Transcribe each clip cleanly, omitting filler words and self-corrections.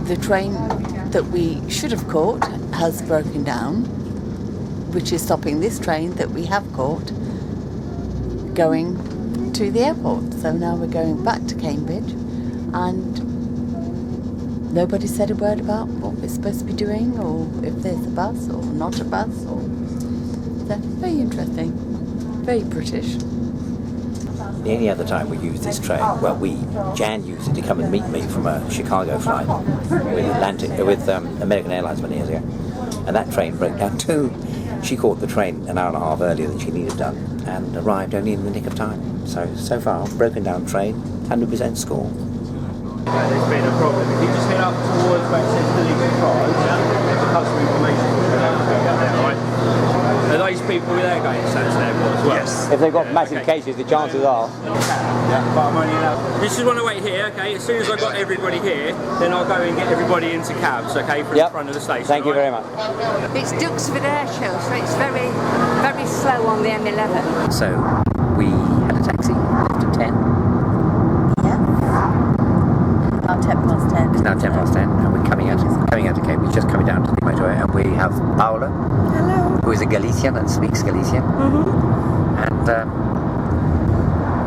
The train that we should have caught has broken down, which is stopping this train that we have caught going to the airport. So now we're going back to Cambridge, and nobody said a word about what we're supposed to be doing, or if there's a bus or not a bus. So very interesting, very British. The only other time we used this train, well, Jan used it to come and meet me from a Chicago flight with American Airlines many years ago, and that train broke down too. She caught the train an hour and a half earlier than she needed done, and arrived only in the nick of time. So far, broken down train, 100% score. There's been a problem. If you just head up towards where it says Leeuwenhoek, there's a customer information there, right? Are those people there going to Stansted Airport as well? Yes. If they've got massive cases, the chances are. Yeah, but I'm only allowed. This is when I wait here, okay? As soon as I've got everybody here, then I'll go and get everybody into cabs, okay, from the front of the station. Thank you very much. It's Duxford Air Show, so it's very, very slow on the M11. So, we had a taxi after 10. Now 10:10. It's now 10:10, and we're coming out of Cambridge, just coming down to the motorway, and we have Paula. Hello. Who is a Galician and speaks Galician. And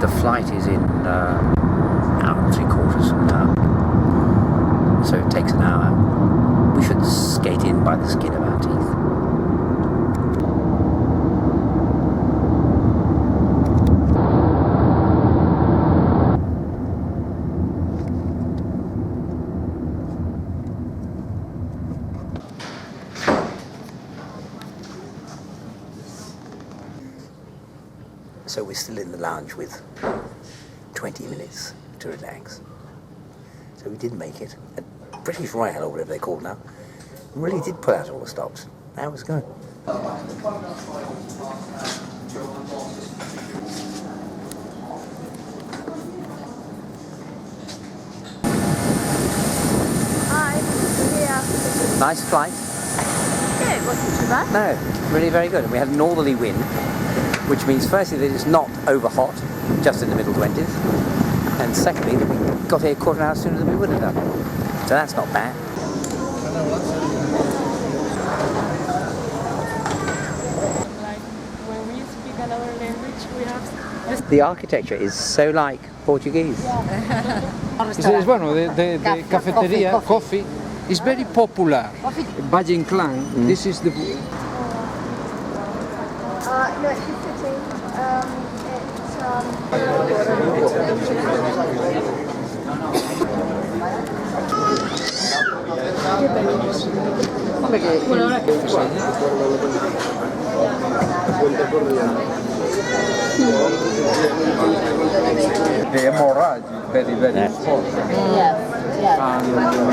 the flight is in an hour and 3/4 from now. So it takes an hour. We should skate in by the skin of our teeth. So we're still in the lounge with 20 minutes to relax. So we did make it. And British Rail, or whatever they're called now, really did pull out all the stops. That was good. Hi, yeah. Nice flight. Yeah, it wasn't too bad. No, really very good. And we had a northerly wind, which means firstly that it's not over hot, just in the middle 20s, and secondly that we got here a quarter of an hour sooner than we would have done. So that's not bad. Like when we speak another language, we have. The architecture is so like Portuguese. It's bueno, the cafeteria, coffee, is very popular. Valle Inclán, this is the... No, it's just sitting. The hemorrhage is very, very important.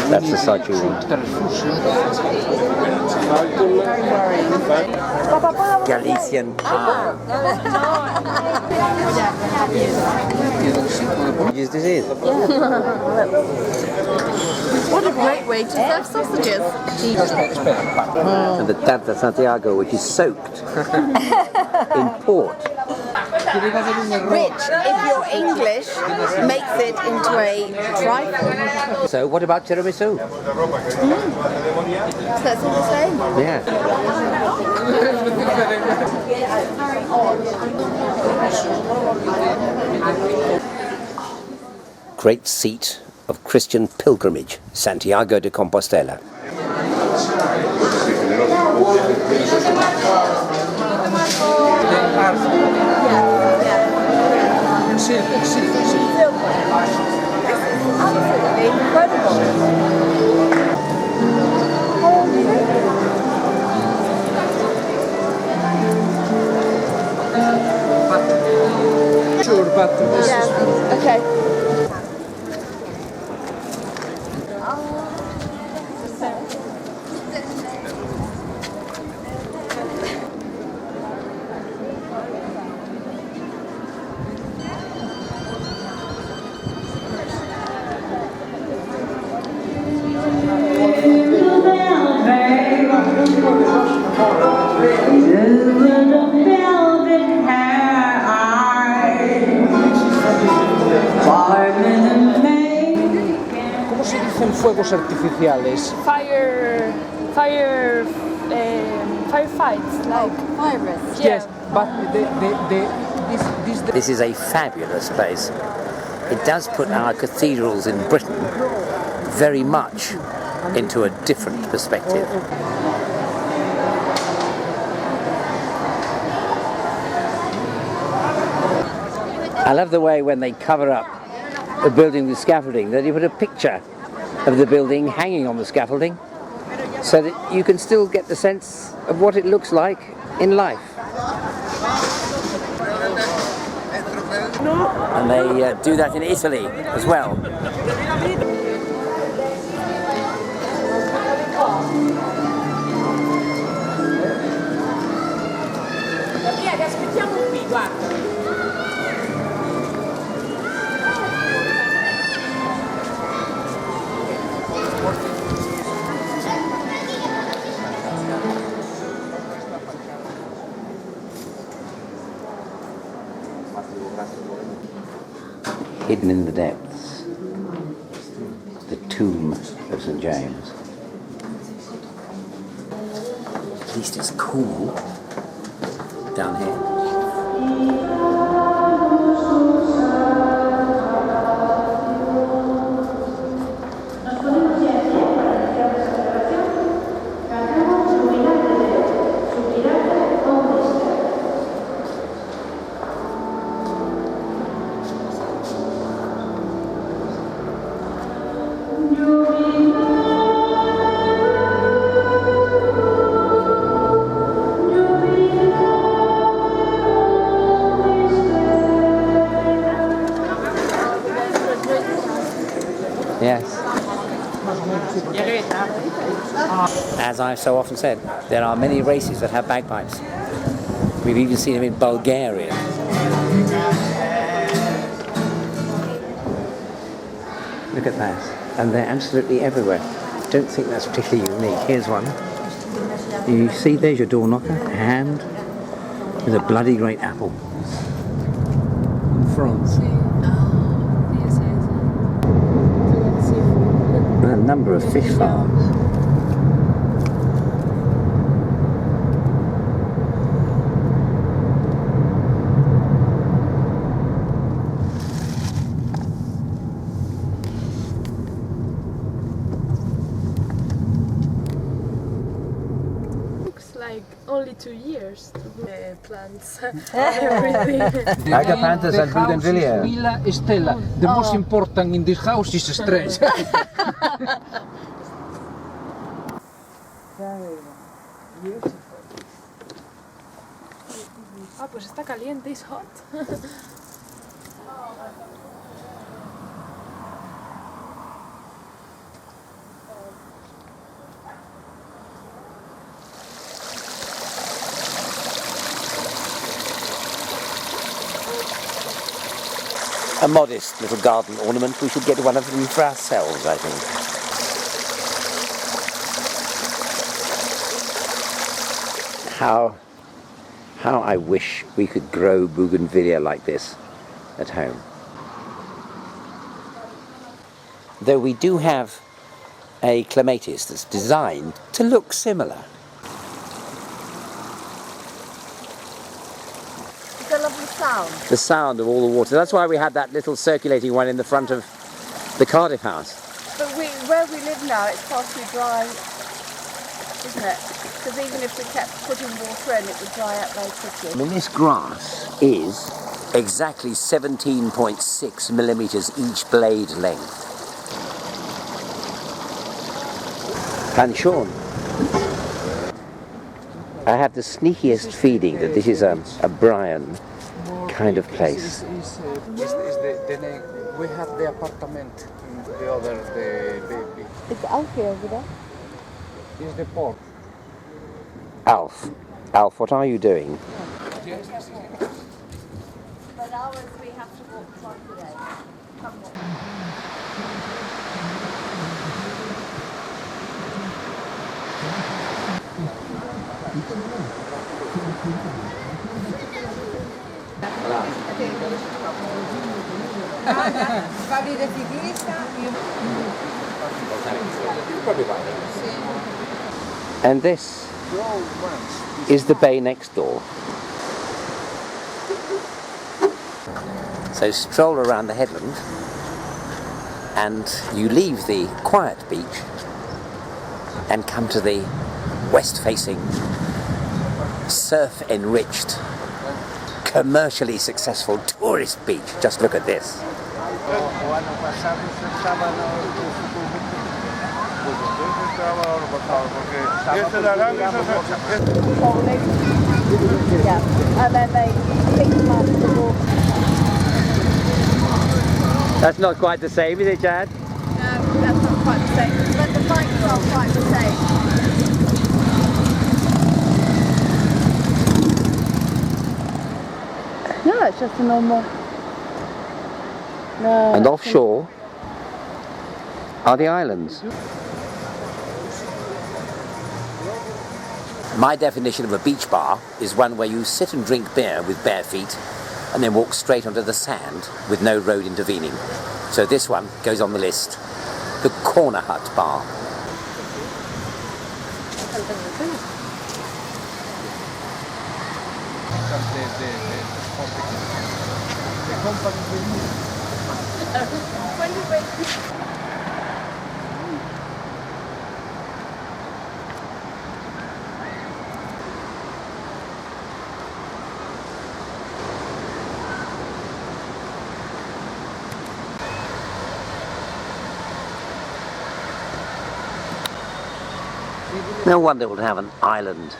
That's the side you want. Galician. Yes, this is. What a great way to serve sausages. And the Tanta Santiago, which is soaked in port. Which, if you're English, makes it into a trifle. So what about tiramisu? So that's all the same? Yeah. Great seat of Christian pilgrimage, Santiago de Compostela. Absolutely incredible. Sure, but this is... Okay. fuegos artificiales. Firefights, like Virus. Yes, but This is a fabulous place. It does put our cathedrals in Britain very much into a different perspective. I love the way when they cover up a building with scaffolding that you put a picture of the building hanging on the scaffolding so that you can still get the sense of what it looks like in life. And they do that in Italy as well. Hidden in the depths, the tomb of St. James. At least it's cool down here. Yes. As I've so often said, there are many races that have bagpipes. We've even seen them in Bulgaria. Look at that. And they're absolutely everywhere. Don't think that's particularly unique. Here's one. You see, there's your door knocker, a hand with a bloody great apple in front. A number of fish farms. looks like only 2 years to grow plants. Everything. Agapanthus and bougainvillea. Villa Estella. The most important in this house is strange. Ah, pues está caliente, it's hot. A modest little garden ornament. We should get one of them for ourselves, I think. How I wish we could grow bougainvillea like this at home. Though we do have a clematis that's designed to look similar. It's a lovely sound. The sound of all the water. That's why we had that little circulating one in the front of the Cardiff house. But where we live now, it's far too dry, isn't it? Because even if we kept putting water in, it would dry out very quickly. I mean, this grass is exactly 17.6 millimetres each blade length. And Sean, I have the sneakiest feeling that this is a Brian kind of place. We have the apartment in the other, the It's Alfie over there. is the port. Alf, what are you doing? But ours, we have to walk twice a day. Come on. Va a dire ciclista. And this is the bay next door. So stroll around the headland and you leave the quiet beach and come to the west-facing, surf-enriched, commercially successful tourist beach. Just look at this. Yeah, and then they pick them up and walk. That's not quite the same, is it, Jan? No, that's not quite the same, but the bikes are quite the same. No, it's just a normal. No. And offshore are the islands. My definition of a beach bar is one where you sit and drink beer with bare feet and then walk straight onto the sand with no road intervening. So this one goes on the list. The Corner Hut Bar. No wonder we'll have an island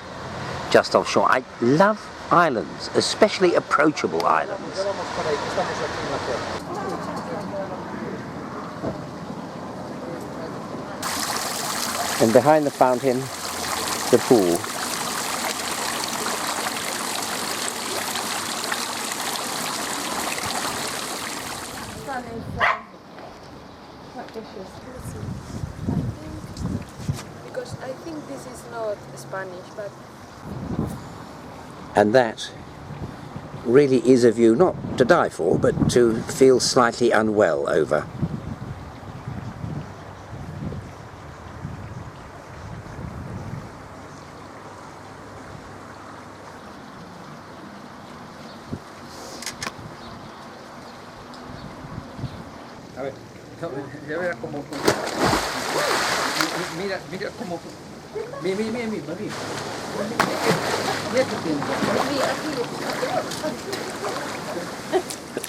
just offshore. I love islands, especially approachable islands. And behind the fountain, the pool. Sun is quite vicious. Because I think this is not Spanish, but And that really is a view not to die for, but to feel slightly unwell over. A ver, ya verás cómo... Mira, mira cómo... Mira, mira, mira, mira, mira. Mira qué tiempo.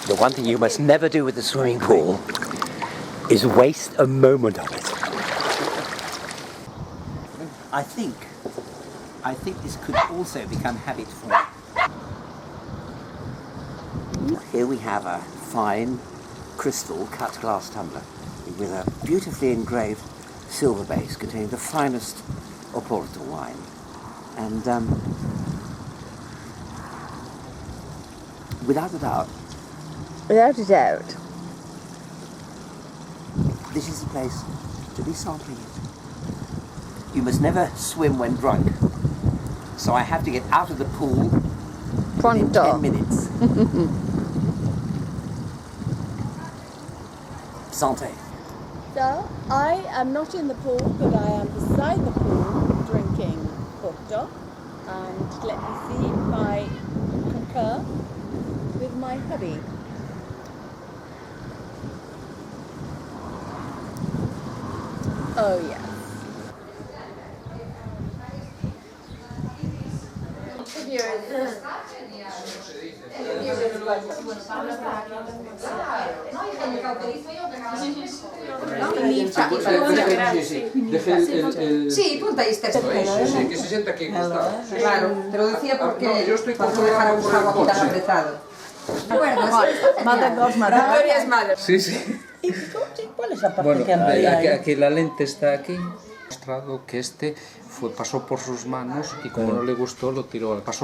The one thing you must never do with the swimming pool is waste a moment of it. I think this could also become habit forming. Here we have a fine crystal cut glass tumbler with a beautifully engraved silver base containing the finest Oporto wine. And without a doubt, this is the place to be sampling it. You must never swim when drunk, so I have to get out of the pool within 10 minutes. Santé. So, I am not in the pool, but I am beside the pool drinking Porto. And let me see if I concur with my hubby. Oh, yes. Sí, ponte ahí este. Sí, que se sienta aquí, Gustavo. Claro, te lo decía porque para no dejar a Gustavo aquí tan apretado. Madre es madre. Sí, sí. ¿Cuál es la parte Bueno, que amplía? aquí la lente está aquí. Mostrado que este pasó por sus manos y como no le gustó lo tiró al canal.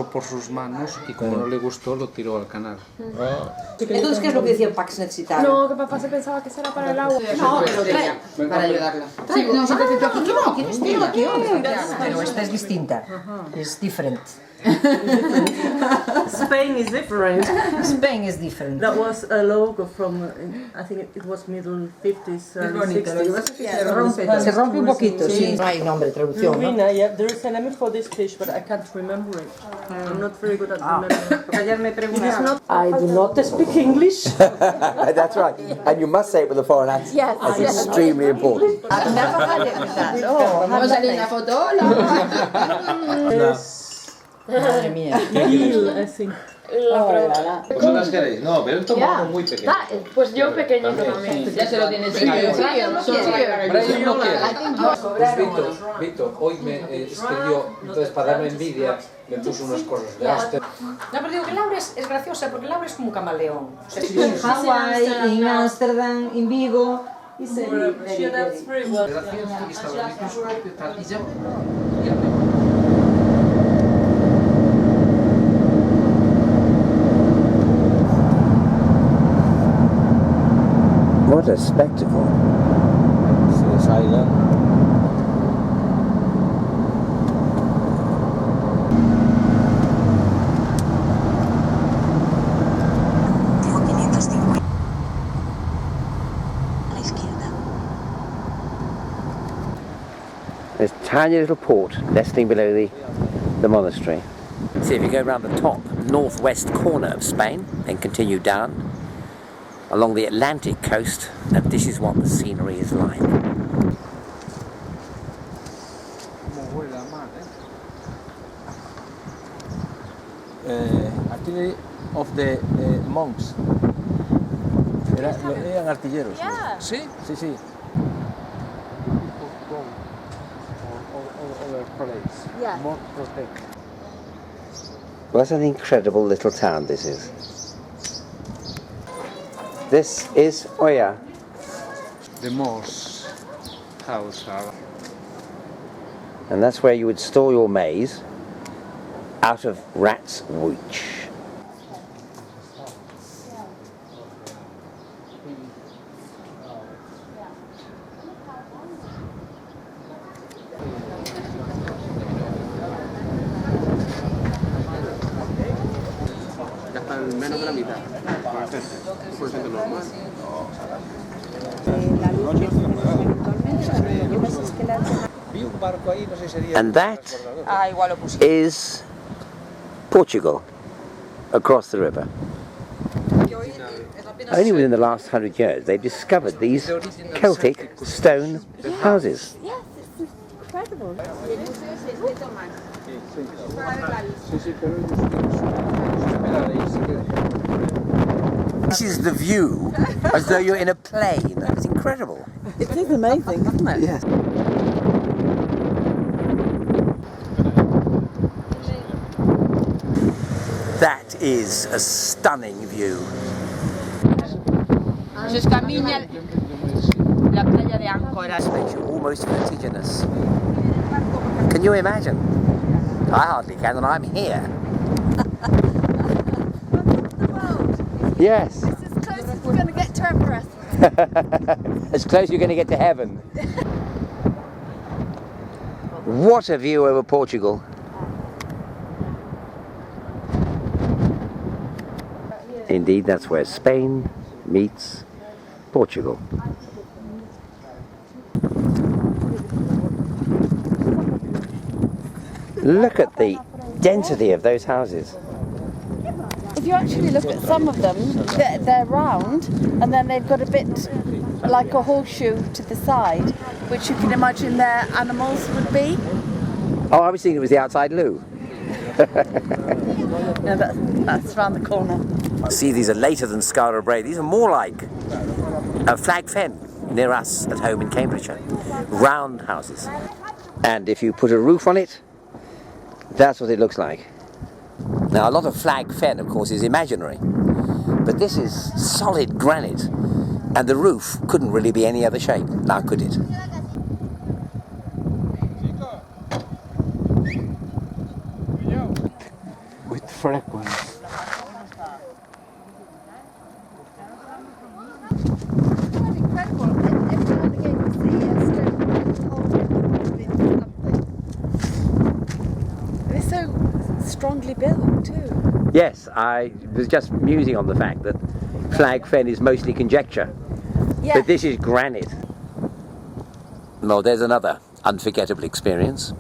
Entonces, ¿qué es lo que decía Pax necesitaba? no, que papá se pensaba que eso era para el agua. No, pero trae para ayudarla. Sí, no, siempre te toca aquí, no, aquí, pero esta es distinta, es diferente. Spain is different. Spain is different. That was a logo from, I think it was middle 50s and 60s. Se rompe un poquito, sí. No hay nombre, traducción, ¿no? Rowena, yeah, there is a name for this fish, but I can't remember it. I'm not very good at remembering. Ayer me preguntaron. I do not speak English. That's right. And you must say it with a foreign accent. Yes, That's yes. extremely important. I've never had it with that. Oh, Vamos a salir en la foto. Madre mía. Eel, I think. ¿Vosotras queréis? No, pero esto es muy pequeño. Pues yo pequeñito también. Ya se lo tienes que Brian no quiere. Brian no quiere. Pues Vito hoy me escribió, entonces para darme envidia, me puso unas cosas de Ámsterdam. No, pero digo que Laura es graciosa porque Laura es como un camaleón. En Hawái, en Ámsterdam, en Vigo. Yeah, that's very well. What a spectacle. See this island. This tiny little port nesting below the monastery. See, if you go around the top northwest corner of Spain and continue down along the Atlantic coast, and this is what the scenery is like. Artillery of the monks. Eran artilleros. Yeah. ¿Sí? Sí, sí. Yeah. More protect. What an incredible little town this is. This is Oya. The Moss house. And that's where you would store your maize out of rats' witch. Ya están menos de la mitad. Por ciento normal. And that is Portugal across the river. Only within the last 100 years they've discovered these Celtic stone houses. Yes, it's incredible. This is the view, as though you're in a plane. It's incredible. it is amazing, isn't it? Yes. That is a stunning view. Se escamina la playa de Áncora. This makes you almost vertiginous. Can you imagine? I hardly can, and I'm here. Yes. It's as close as we're going to get to Everest. As close as you're going to get to heaven. What a view over Portugal. Indeed, that's where Spain meets Portugal. Look at the density of those houses. If you actually look at some of them, they're round, and then they've got a bit like a horseshoe to the side, which you can imagine their animals would be. Oh, I was thinking it was the outside loo. No, that's around the corner. See, these are later than Skara Brae. These are more like a flag fen near us at home in Cambridgeshire. Round houses. And if you put a roof on it, that's what it looks like. Now, a lot of flag fen, of course, is imaginary. But this is solid granite. And the roof couldn't really be any other shape. Now, could it? With frequency. They're so strong Yes, I was just musing on the fact that flag fen is mostly conjecture. Yeah. But this is granite. Well, there's another unforgettable experience.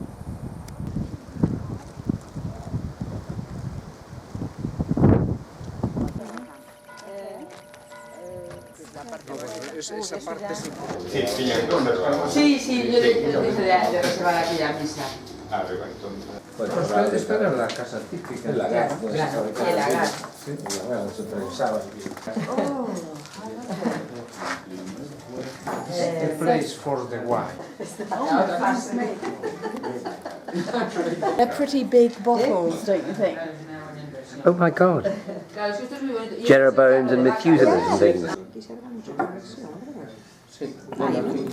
Esa parte sí. Sí, yo de reservar aquella mesa. Pues esta era la casa típica. El lagar. Y el lagar. Sí, el lagar, se atravesaba aquí. The place for the wine. They're pretty big bottles, don't you think? Oh my God. Jeroboams and Methuselahs and things.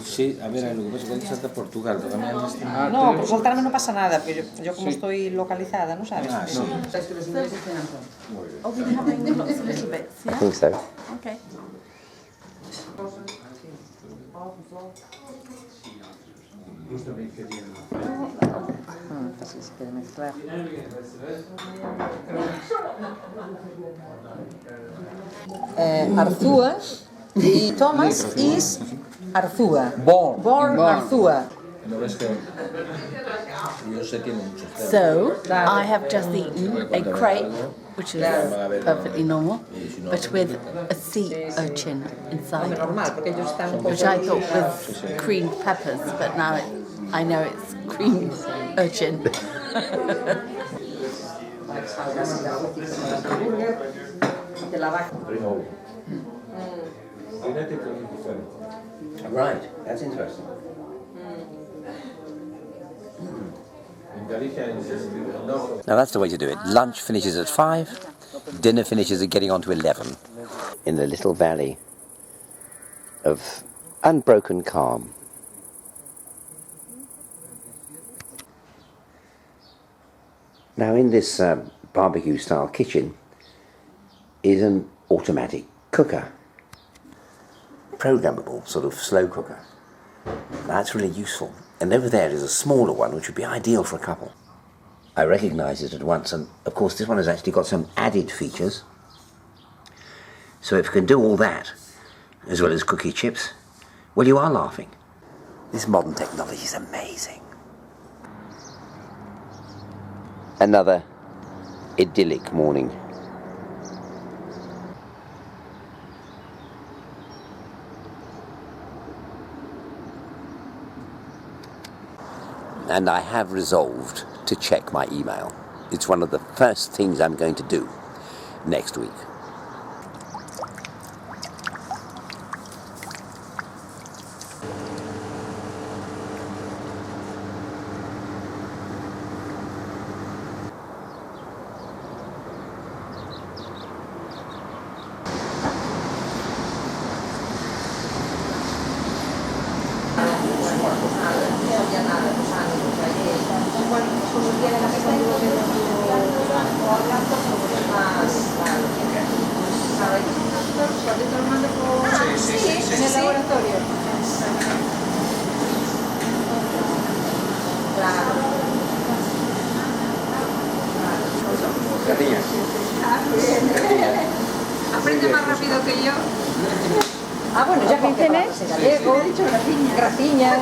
Sí, a ver, lo que pasa es que hay que saltar Portugal. No, por saltarme no pasa nada, pero yo como estoy localizada, ¿no sabes? Ah, sí. Oh, we're having lots of little bits, I yeah? think so. Okay. Así se puede mezclar. Arzúa y Thomas is Arzúa. Born Arzúa. So, I have just eaten a crepe, which is perfectly normal, but with a sea urchin inside, which I thought was creamed peppers, but now I know it's creamed urchin. Right, that's interesting. Now that's the way to do it. Lunch finishes at 5, dinner finishes at getting on to 11. In the little valley of unbroken calm. Now in this barbecue style kitchen is an automatic cooker. Programmable sort of slow cooker. That's really useful. And over there is a smaller one which would be ideal for a couple. I recognised it at once, and of course this one has actually got some added features. So if you can do all that, as well as cookie chips, well, you are laughing. This modern technology is amazing. Another idyllic morning. And I have resolved to check my email. It's one of the first things I'm going to do next week. Aprende más rápido que yo. Ah, bueno, ya que tienes gallego, graciñas.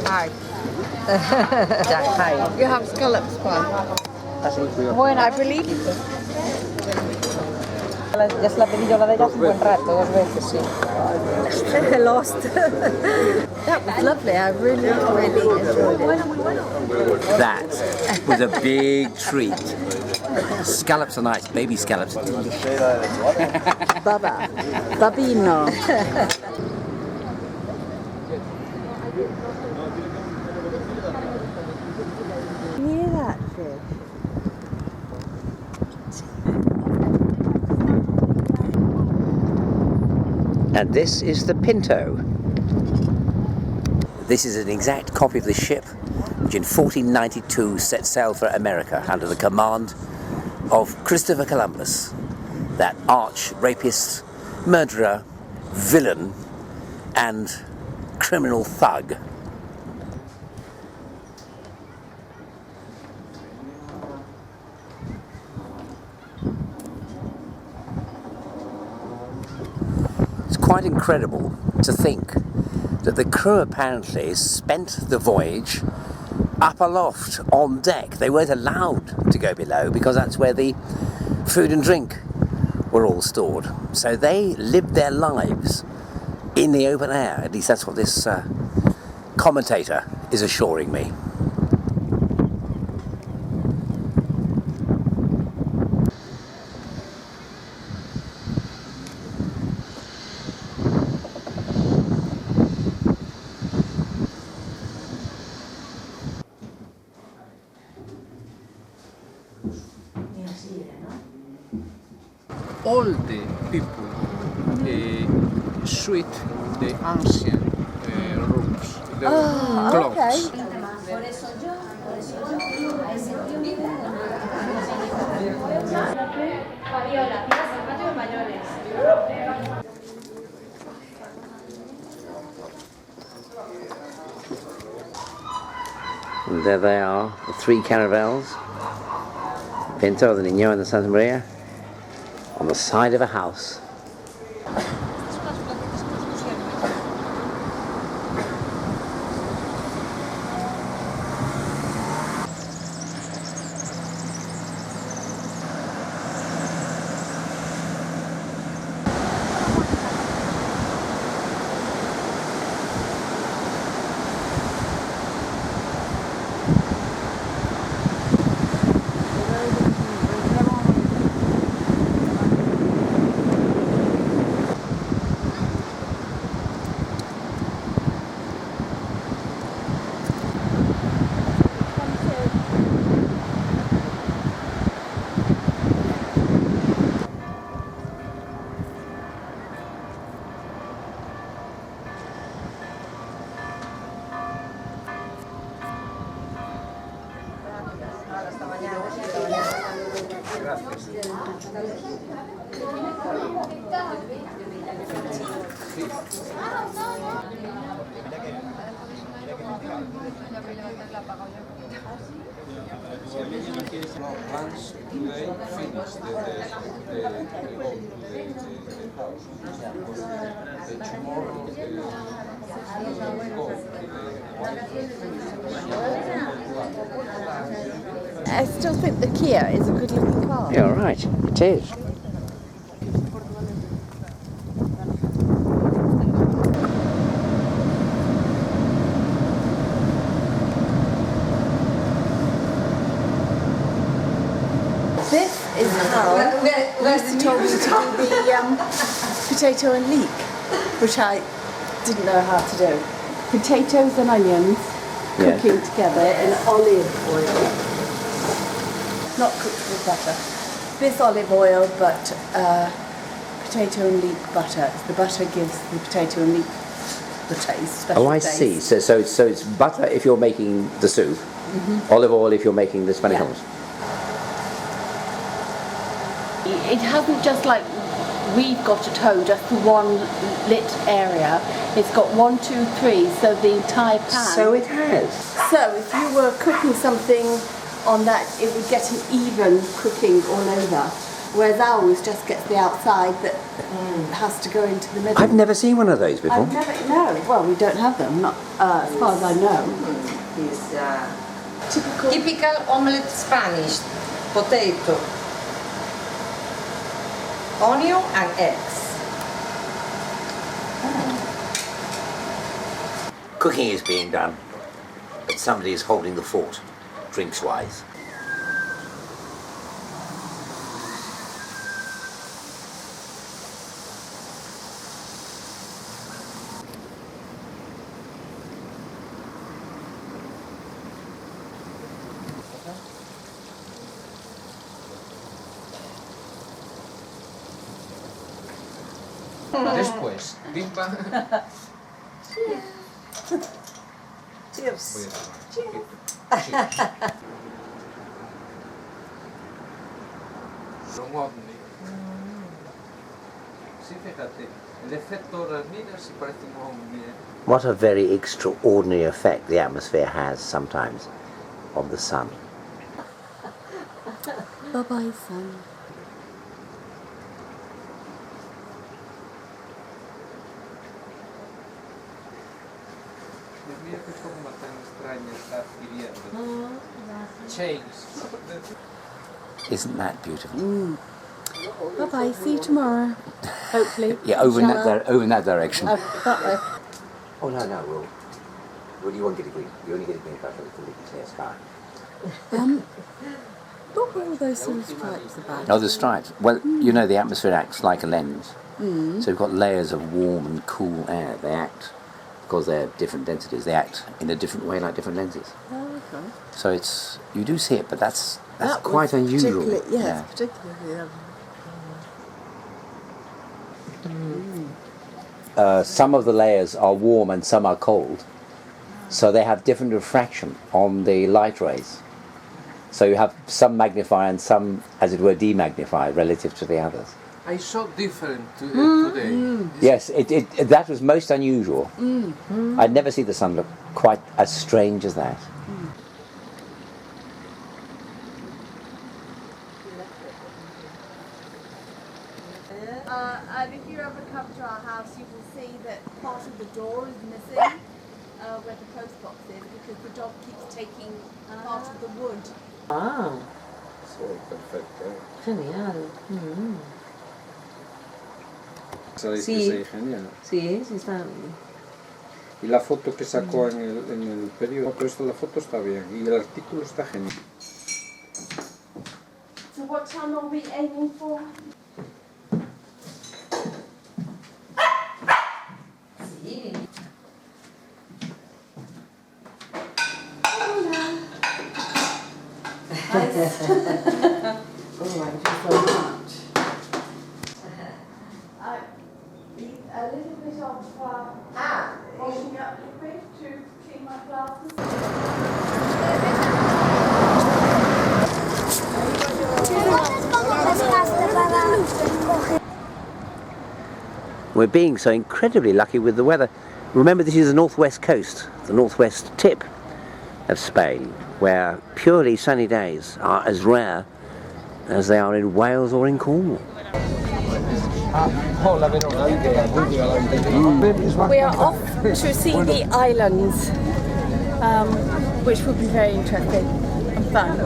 Hi. Hi. You have scallops one. Bueno, I believe. Ya se la pedí yo la de ella hace un buen rato, 2 veces, sí. Lost. That was lovely. I really enjoyed it. That was a big treat. Scallops are nice, baby scallops. Baba. Babino. Hear that fish? And this is the Pinto. This is an exact copy of the ship which in 1492 set sail for America under the command of Christopher Columbus, that arch rapist, murderer, villain and criminal thug. It's quite incredible to think that the crew apparently spent the voyage up aloft on deck. They weren't allowed to go below because that's where the food and drink were all stored. So they lived their lives in the open air. At least that's what this commentator is assuring me. All the people suit the ancient rooms, the clocks. And there they are, the three caravels, Pinto, the Niño and the Santa Maria, on the side of a house. Once they finish tomorrow I still think the Kia is a good looking car. Yeah, right, it is. This is how Lucy told me to do the potato and leek, which I didn't know how to do. Potatoes and onions cooking together in olive oil. Not cooked with butter. This olive oil, but potato and leek butter. The butter gives the potato and leek the taste. Special Oh, I taste. see. So it's butter if you're making the soup, olive oil if you're making the Spanish hummus. It hasn't just like we've got at home, just the one lit area. It's got 1, 2, 3, so the entire pan. So it has. So if you were cooking something on that, it would get an even cooking all over. Whereas ours just gets the outside that has to go into the middle. I've never seen one of those before. No, well, we don't have them, not as far as I know. Is typical omelette Spanish, potato, onion and eggs. Cooking is being done, but somebody is holding the fort, drinks-wise. Después, limpa. Cheers. Sí, fíjate, el efecto las miras y parece un... What a very extraordinary effect the atmosphere has sometimes on the sun. Bye-bye, sun. Mira qué forma tan extraña está adquiriendo. Chains. Isn't that beautiful? Bye-bye, see you tomorrow. Hopefully. Yeah, over in that direction. That way. Oh no, well, you won't get a green. You only get a green if I have a completely clear sky. What were all those sort of stripes about? Oh, the stripes. Well, you know, the atmosphere acts like a lens. So you've got layers of warm and cool air. They act, because they're different densities, they act in a different way like different lenses. Oh, okay. So it's, you do see it, but that's quite unusual. Yes, particularly. Some of the layers are warm and some are cold, so they have different refraction on the light rays. So you have some magnify and some, as it were, demagnify relative to the others. I saw different today. Yes, that was most unusual. I'd never seen the sun look quite as strange as that. And if you ever come to our house, you will see that part of the door is missing where the post box is, because the dog keeps taking part of the wood. Ah, Sí, perfecto. genial. Sabéis Sí. que es genial. Sí, sí está. Y la foto que sacó en el periódico, la foto está bien y el artículo está genial. So what time are we aiming for? Oh, thank you so much. I need a little bit of washing up liquid to clean my glasses. We're being so incredibly lucky with the weather. Remember, this is the northwest coast, the northwest tip of Spain, where purely sunny days are as rare as they are in Wales or in Cornwall. We are off to see the islands, which will be very interesting and fun.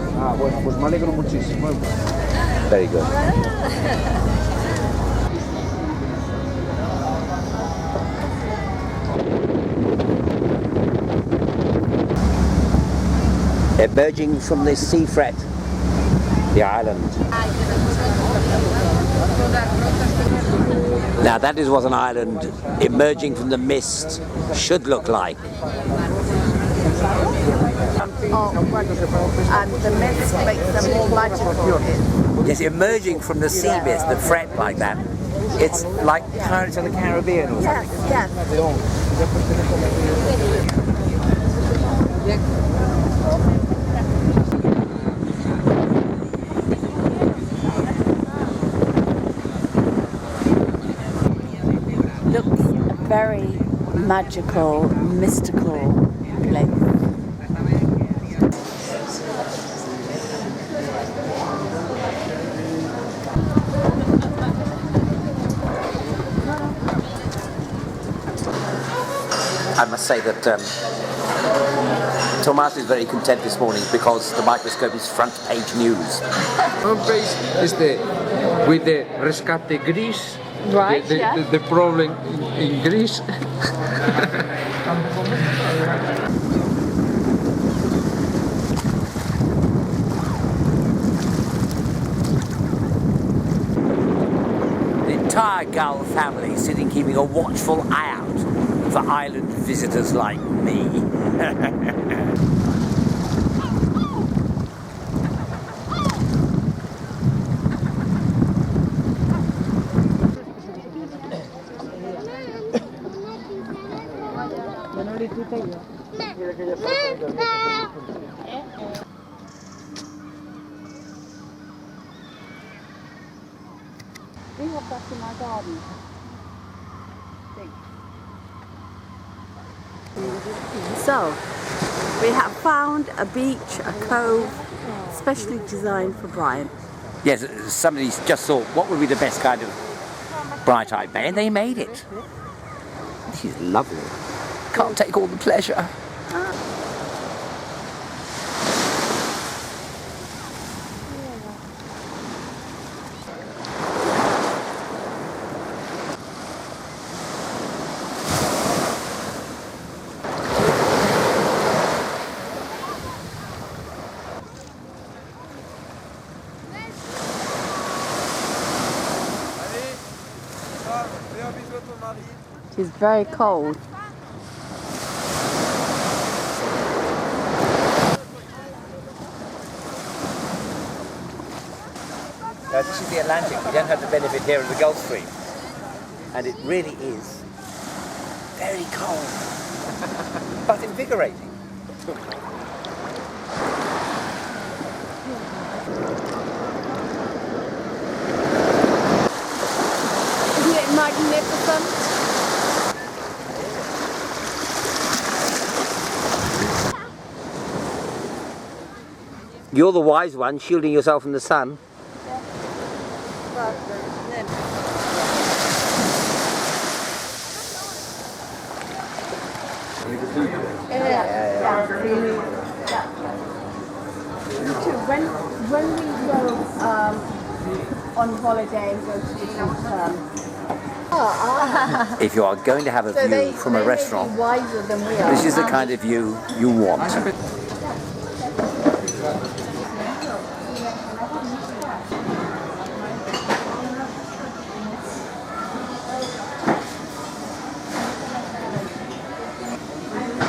Pues me alegro muchísimo. Very good. Emerging from the sea fret, the island. Now that is what an island emerging from the mist should look like. And the mist makes them more magical. Yes, emerging from the sea mist, the fret like that. It's like Pirates of the Caribbean or something. Yes, Looks a very magical, mystical place. I must say that Tomas is very content this morning because the microscope is front page news. Front page is with the rescate Greece, Right, the problem in Greece. The entire gull family sitting keeping a watchful eye out for island visitors like me. We have that in my garden. So, we have found a beach, a cove, specially designed for Brian. Yes, somebody just thought, what would be the best kind of bright-eyed bay, and they made it. This is lovely. Can't take all the pleasure. It's very cold. Now, this is the Atlantic. We don't have the benefit here of the Gulf Stream. And it really is very cold, but invigorating. Isn't it magnificent? You're the wise one, shielding yourself from the sun. When we go on holiday and go to different If you are going to have a view from a restaurant, wiser than we are. this is the kind of view you want.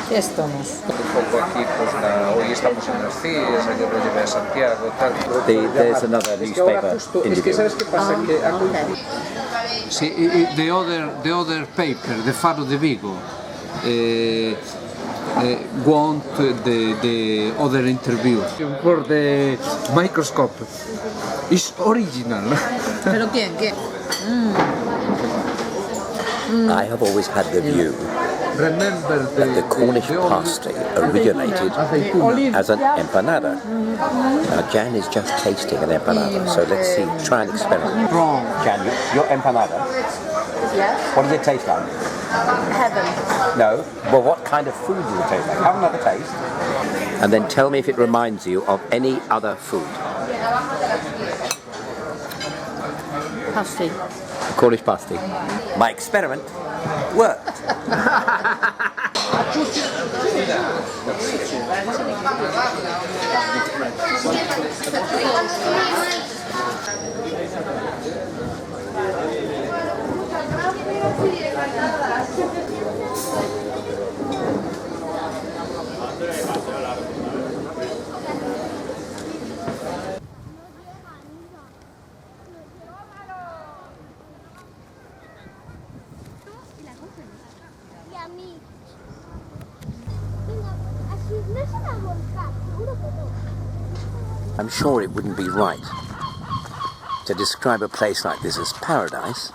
¿Qué es Tomás? Un poco aquí, pues hoy estamos en los CIES, ayer lo llevé a Santiago, tal. There's another newspaper Es que ¿sabes qué pasa? Que Okay. sí, the other paper, the Faro de Vigo, want the other interview for the microscope. It's original. ¿Pero quién? ¿Quién? I have always had the view Remember that the Cornish pasty originated as an empanada. Now Jan is just tasting an empanada, so let's see, try and experiment. Wrong. Jan, your empanada, Yes. what does it taste like? Heaven. No, well what kind of food does it taste like? Have another taste. And then tell me if it reminds you of any other food. Pasty. Cornish pasty. My experiment worked. I'm sure it wouldn't be right to describe a place like this as paradise,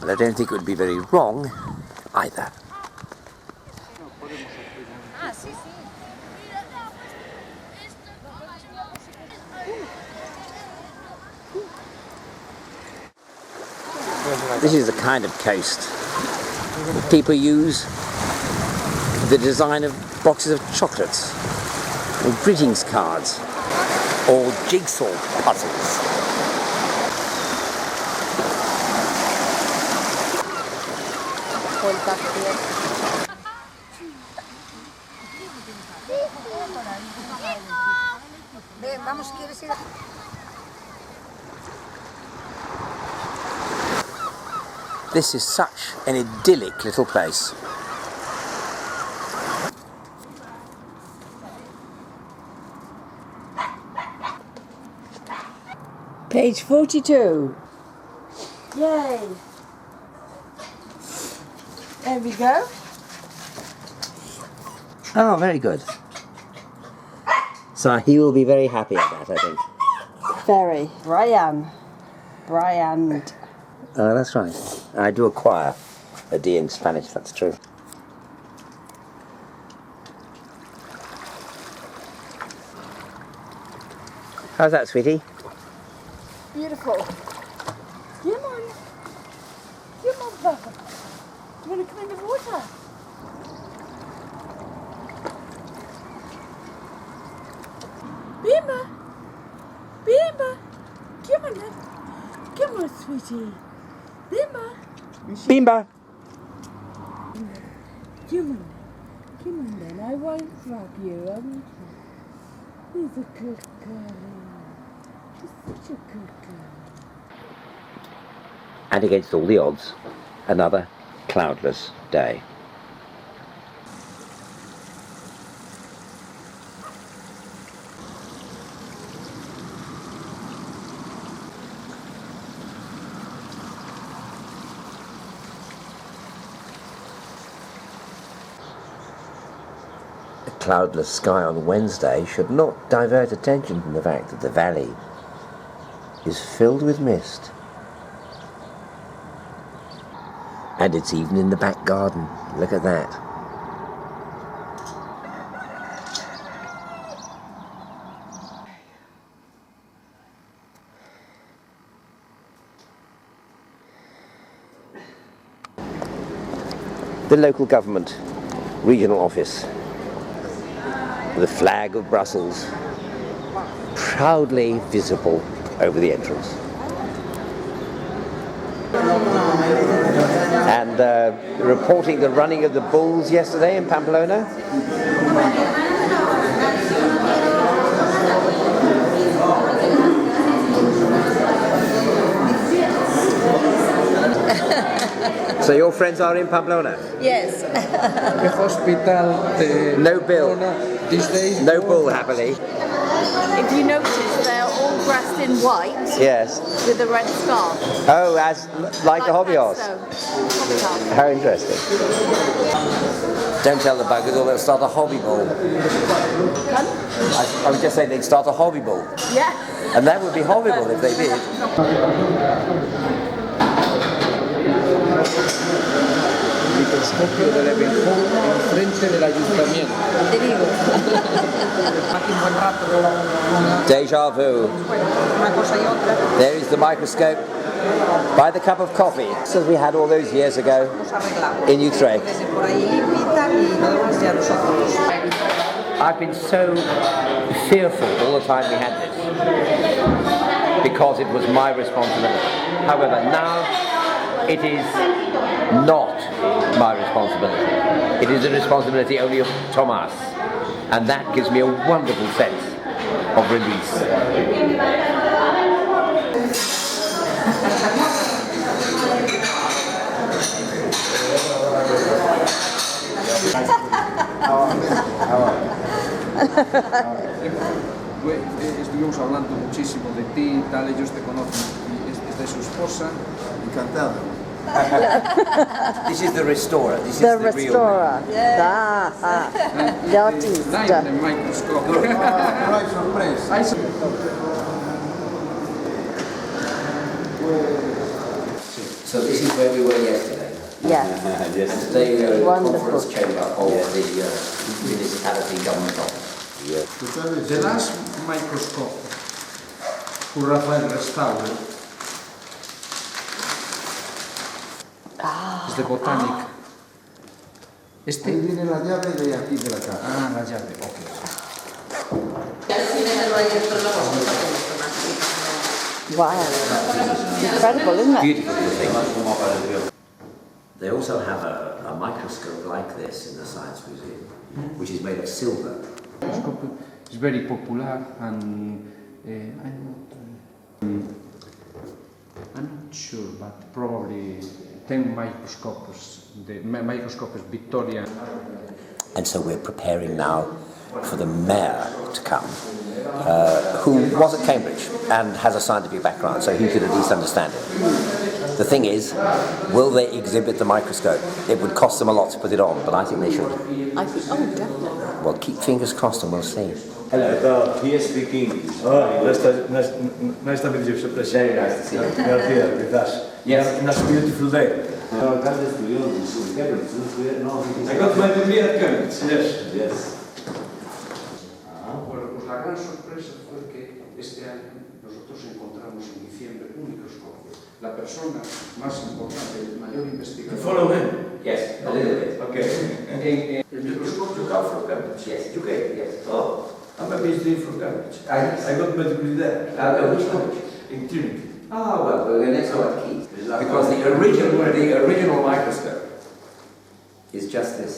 but I don't think it would be very wrong either. This is the kind of coast that people use for the design of boxes of chocolates, or greetings cards, or jigsaw puzzles. This is such an idyllic little place. Page 42. Yay. There we go. Oh, very good. So he will be very happy at that, I think. Very. Brian. Oh, that's right. I do acquire a D in Spanish, that's true. How's that, sweetie? Beautiful. Come on. Come on, Papa. You want to come in the water? Bimba. Bimba. Come on, love. Come on, sweetie. Bimba. Bimba. Come on. Come on then. I won't drop you. I won't. He's a good girl. She's such a good girl. And against all the odds, another cloudless day. A cloudless sky on Wednesday should not divert attention from the fact that the valley is filled with mist. And it's even in the back garden. Look at that. The local government regional office, the flag of Brussels proudly visible over the entrance. And reporting the running of the bulls yesterday in Pamplona. So your friends are in Pamplona? Yes. The hospital, no bill. These days. No bull, happily. If you notice, they're all dressed in white. Yes. With a red scarf. Oh, like a hobby horse. How interesting. Don't tell the buggers or they'll start a hobby bull. I was just saying they'd start a hobby bull. Yeah. And that would be horrible if they did. Microscopio de Leeuwenhoek enfrente del ayuntamiento. De Vigo. Aquí un buen rato. Deja vu. Una cosa y otra. There is the microscope by the cup of coffee, as we had all those years ago in Utrecht. I've been so fearful all the time we had this, because it was my responsibility. However, now it is not my responsibility. It is the responsibility only of Thomas, and that gives me a wonderful sense of release. Estuvimos hablando muchísimo de ti y tal, ellos te conocen, es de su esposa. Encantado. This is the restorer. This the is the restorer. Real the artist. The microscope. So this is where we were yesterday. Yeah. And today we are in the Wonderful. conference chamber of the municipality government office. The last microscope who Rafael restauró es de botánica. Ahí viene la llave de aquí de la casa. Ah, la llave, ok. Wow. Incredible, isn't it? Beautiful thing. They also have a microscope like this in the Science Museum, which is made of silver. The microscope is very popular, and I'm not sure, but probably 10 microscopes. The microscope is Victoria. And so we're preparing now for the mayor to come, who was at Cambridge and has a scientific background, so he could at least understand it. The thing is, will they exhibit the microscope? It would cost them a lot to put it on, but I think they should. I think, oh, definitely. Well, keep fingers crossed and we'll see. Hello, he is speaking. Oh, nice to meet you. Very nice to see you. You're here with us. Yes. And it's a beautiful day. I got my degree at Cambridge. Yes. Yes. gran sorpresa fue que este año nosotros encontramos en diciembre un microscopio. La persona más importante, el mayor investigador... Follow him? Yes, a little bit. Okay. El microscopio came from Cambridge? Yes. UK? Yes. Oh, I'm a PhD from Cambridge. I got my degree there. which college? In Trinity. Ah, well, the next one key. Because the original microscope is just this.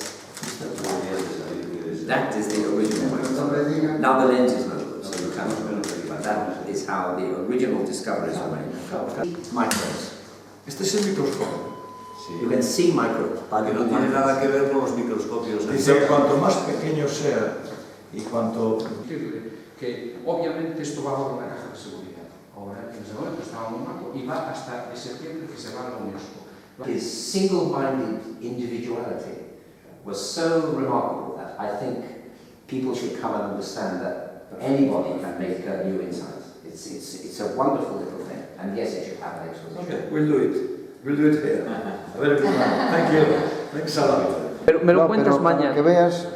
That is the original microscope. Now the lens is no good, so you cannot really, but that is how the original discoveries were made. Microbes. Este es el microscopio. You can see microbes. Que no tiene nada que ver con los microscopios. Dice que cuanto más pequeño sea y cuanto... Que obviamente esto va a una caja de seguridad. Ahora, en ese momento estaba en un marco y va hasta septiembre que se va a la UNESCO. His single-minded individuality was so remarkable that I think people should come and understand that anybody can make new insights. It's a wonderful little thing, and yes, it should have an exposition. Okay, we'll do it. We'll do it here. A ver, thank you. Thanks a lot. Pero me lo cuentas mañana. Que veas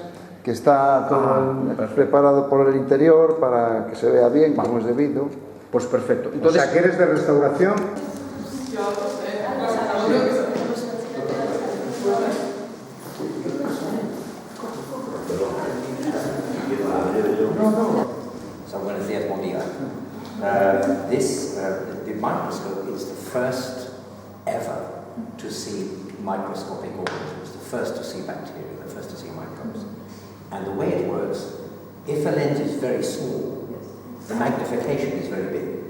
que está todo preparado por el interior para que se vea bien, como es debido. Pues perfecto. Entonces, O sea, que eres de restauración. So buenos días, buen día. The microscope is the first ever to see microscopic organisms, the first to see bacteria, the first to see microbes. And the way it works, if a lens is very small, the magnification is very big.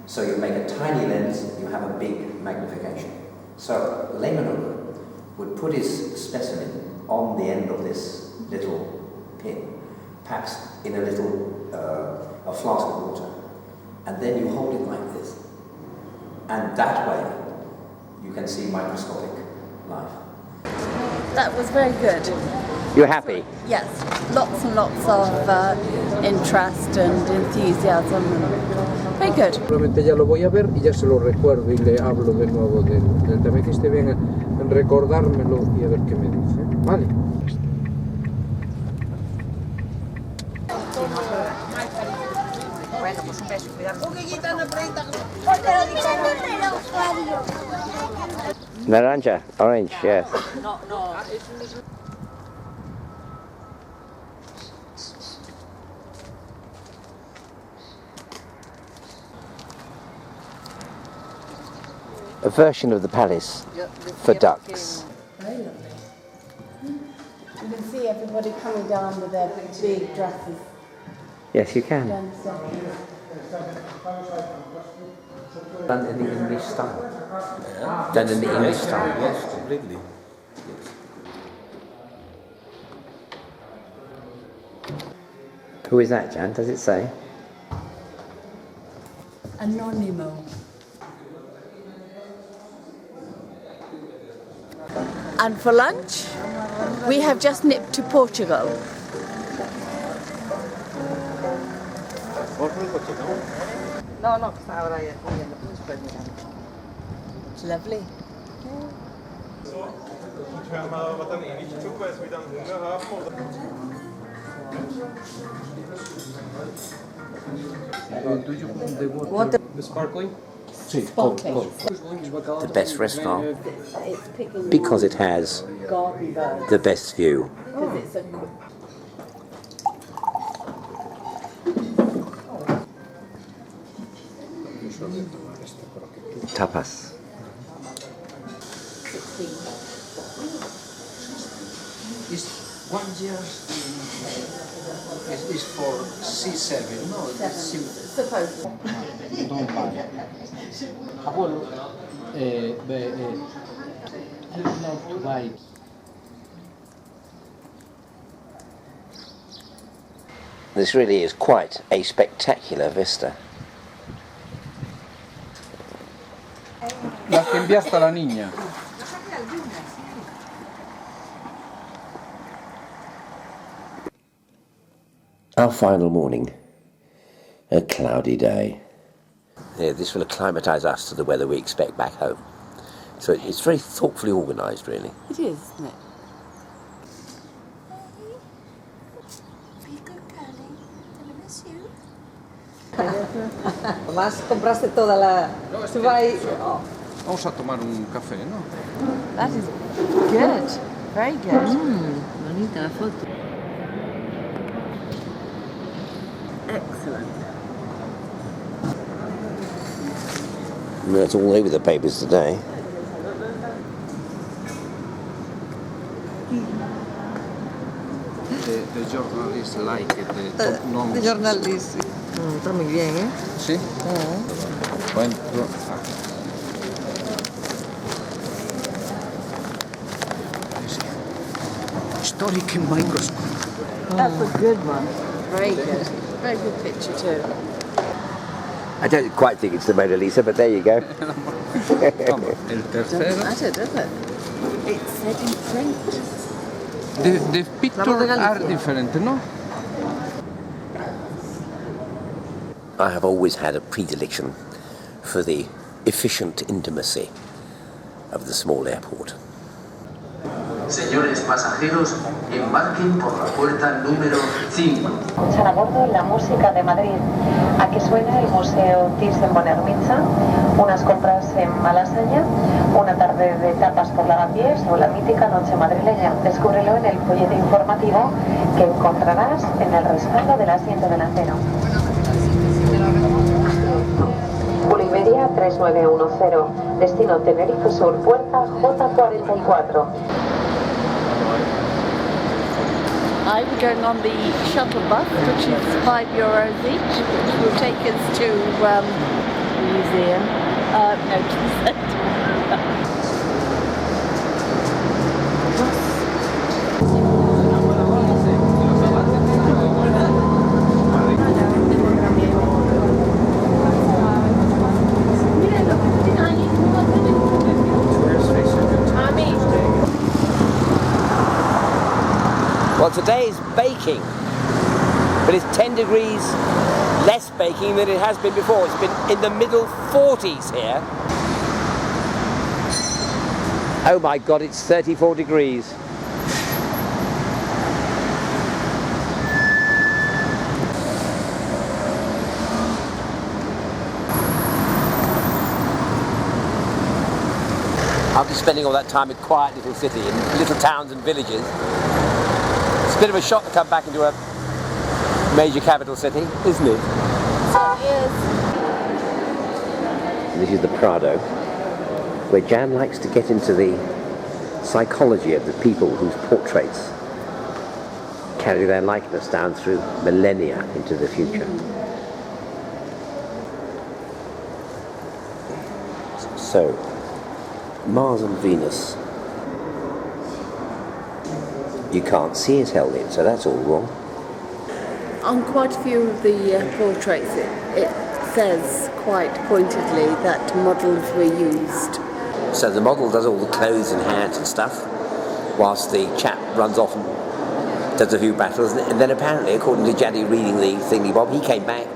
So you make a tiny lens, you have a big magnification. So Leeuwenhoek would put his specimen on the end of this little pin, perhaps in a little a flask of water, and then you hold it like this, and that way you can see microscopic life. That was very good. You're happy? Yes, lots and lots of interest and enthusiasm. Very good. Probablemente ya lo voy a ver y ya se lo recuerdo y le hablo de nuevo del tema. Hiciste bien en recordármelo y a ver qué me dice. Vale. Bueno, pues un beso, cuidado. Naranja, orange, yes. No, no. A version of the palace for ducks. Very lovely. You can see everybody coming down with their big dresses. Yes, you can. Down the steps. Done in the English style. Done in the English style. Yes, completely. Who is that, Jan? Does it say? Anonimo. And for lunch, we have just nipped to Portugal. No, no, que está ahora ya comiendo. It's lovely. What the sparkling? The best restaurant because it has the best view. Because it's a Tapas. Is 1 year is for C7, no? supposed to. Don't buy. Abuelo, not to buy. This really is quite a spectacular vista. La que enviaste a la niña. Our final morning, a cloudy day. Yeah, this will acclimatise us to the weather we expect back home. So it's very thoughtfully organised, really. It is, isn't it? Vigo, darling, I miss you. Además compraste toda la... Tú vas ahí... Vamos a tomar un café, ¿no? That is good. Very good. Bonita la foto. Excellent. Well, it's all over the papers today. The journalists like it, the top norms. The journalists. Está muy bien, ¿eh? Sí. Bueno, historic microscope. That's a good one. Very good. Very good picture too. I don't quite think it's the Mona Lisa, but there you go. El tercero. Doesn't matter, does it? It's said in print. The pictures are different, no? I have always had a predilection for the efficient intimacy of the small airport. Señores pasajeros, embarquen por la puerta número 5. Escuchar a bordo la música de Madrid. Aquí suena el Museo Thyssen-Bornemisza, unas compras en Malasaña, una tarde de tapas por Lavapiés o la mítica noche madrileña. Descúbrelo en el folleto informativo que encontrarás en el respaldo del asiento delantero. Iberia 3910, destino Tenerife Sur, puerta J44. I'm going on the shuttle bus, which is €5 each, which will take us to the museum, no, to the centre. Well, today is baking, but it's 10 degrees less baking than it has been before. It's been in the middle 40s here. Oh my God, it's 34 degrees. After spending all that time in a quiet little city, in little towns and villages, it's a bit of a shock to come back into a major capital city, isn't it? Certainly is. This is the Prado, where Jan likes to get into the psychology of the people whose portraits carry their likeness down through millennia into the future. So, Mars and Venus. You can't see it held in, so that's all wrong. On quite a few of the portraits, it says quite pointedly that models were used. So the model does all the clothes and hands and stuff, whilst the chap runs off and does a few battles, and then apparently, according to Jaddy reading the thingy bob, he came back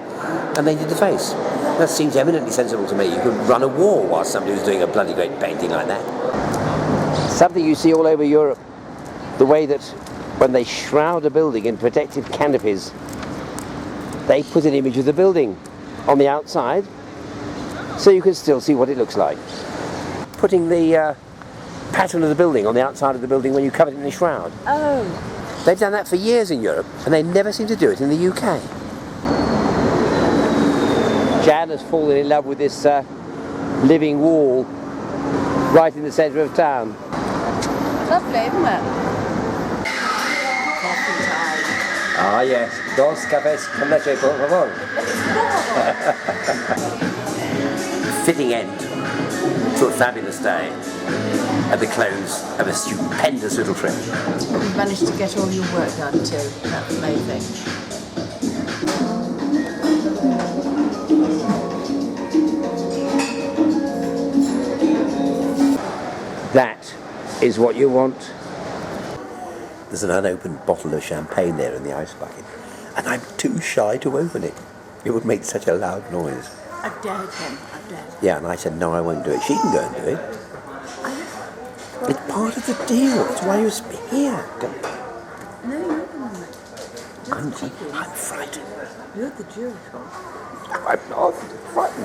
and they did the face. That seems eminently sensible to me. You could run a war while somebody was doing a bloody great painting like that. Something you see all over Europe, the way that when they shroud a building in protective canopies, they put an image of the building on the outside so you can still see what it looks like. Putting the pattern of the building on the outside of the building when you cover it in a shroud. Oh. They've done that for years in Europe and they never seem to do it in the UK. Jan has fallen in love with this living wall right in the centre of town. Lovely, isn't it? Ah yes, dos cafés con leche, por favor. Fitting end to a fabulous day at the close of a stupendous little trip. You've managed to get all your work done too. That's amazing. That is what you want. There's an unopened bottle of champagne there in the ice bucket, and I'm too shy to open it. It would make such a loud noise. I dared him. I dared him. Yeah, and I said, no, I won't do it. She can go and do it. It's part of the deal. It's why you're here. Go. No, you're going to do it. I I'm frightened. You're the Jewish one. I'm not frightened.